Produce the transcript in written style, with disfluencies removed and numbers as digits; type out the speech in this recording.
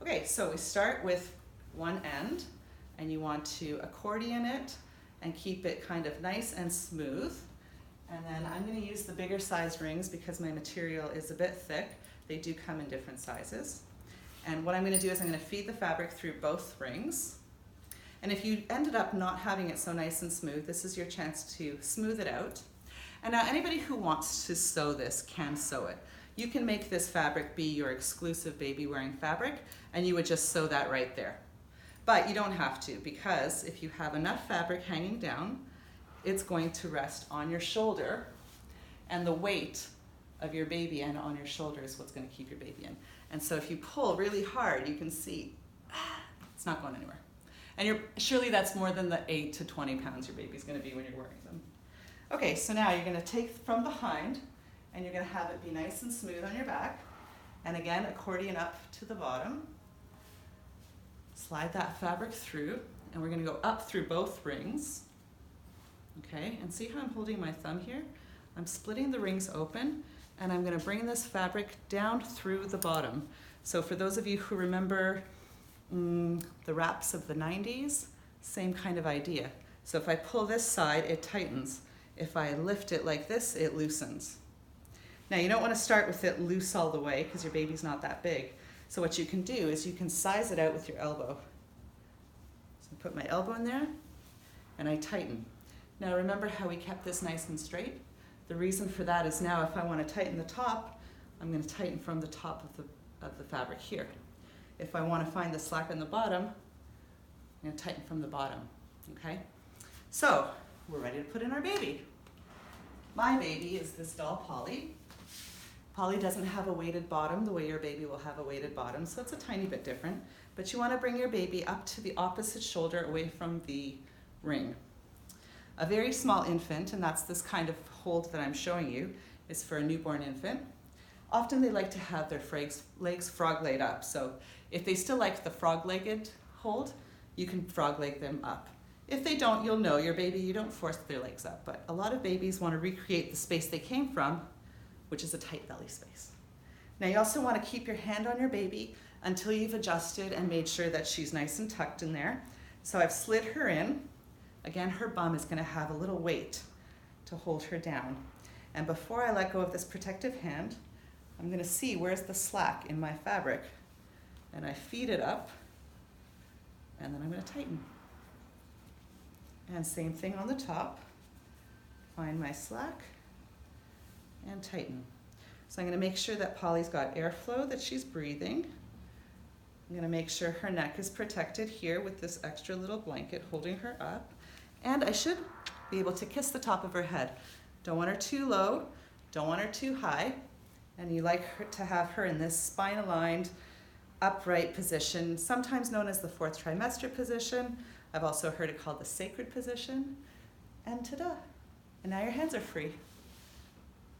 Okay, so we start with one end, and you want to accordion it and keep it kind of nice and smooth. And then I'm going to use the bigger size rings because my material is a bit thick. They do come in different sizes. And what I'm going to do is I'm going to feed the fabric through both rings. And if you ended up not having it so nice and smooth, this is your chance to smooth it out. And now anybody who wants to sew this can sew it. You can make this fabric be your exclusive baby wearing fabric, and you would just sew that right there. But you don't have to, because if you have enough fabric hanging down, it's going to rest on your shoulder, and the weight of your baby and on your shoulder is what's going to keep your baby in. And so if you pull really hard, you can see it's not going anywhere. And surely that's more than the 8 to 20 pounds your baby's going to be when you're wearing them. Okay, so now you're going to take from behind, and you're going to have it be nice and smooth on your back. And again, accordion up to the bottom. Slide that fabric through, and we're going to go up through both rings. Okay, and see how I'm holding my thumb here? I'm splitting the rings open, and I'm going to bring this fabric down through the bottom. So for those of you who remember the wraps of the 90s, same kind of idea. So if I pull this side, it tightens. If I lift it like this, it loosens. Now you don't want to start with it loose all the way because your baby's not that big. So what you can do is you can size it out with your elbow. So I put my elbow in there and I tighten. Now remember how we kept this nice and straight? The reason for that is now if I want to tighten the top, I'm going to tighten from the top of the fabric here. If I want to find the slack in the bottom, I'm going to tighten from the bottom, okay? So we're ready to put in our baby. My baby is this doll Polly. Polly doesn't have a weighted bottom the way your baby will have a weighted bottom, so it's a tiny bit different. But you want to bring your baby up to the opposite shoulder away from the ring. A very small infant, and that's this kind of hold that I'm showing you, is for a newborn infant. Often they like to have their legs frog-legged up, so if they still like the frog-legged hold, you can frog-leg them up. If they don't, you'll know your baby, you don't force their legs up, but a lot of babies want to recreate the space they came from, which is a tight belly space. Now you also want to keep your hand on your baby until you've adjusted and made sure that she's nice and tucked in there. So I've slid her in. Again, her bum is going to have a little weight to hold her down. And before I let go of this protective hand, I'm going to see where's the slack in my fabric. And I feed it up, and then I'm going to tighten. And same thing on the top. Find my slack and tighten. So I'm going to make sure that Polly's got airflow, that she's breathing. I'm going to make sure her neck is protected here with this extra little blanket holding her up. And I should be able to kiss the top of her head. Don't want her too low, don't want her too high. And you like her to have her in this spine-aligned, upright position, sometimes known as the 4th trimester position. I've also heard it called the sacred position. And ta-da! And now your hands are free.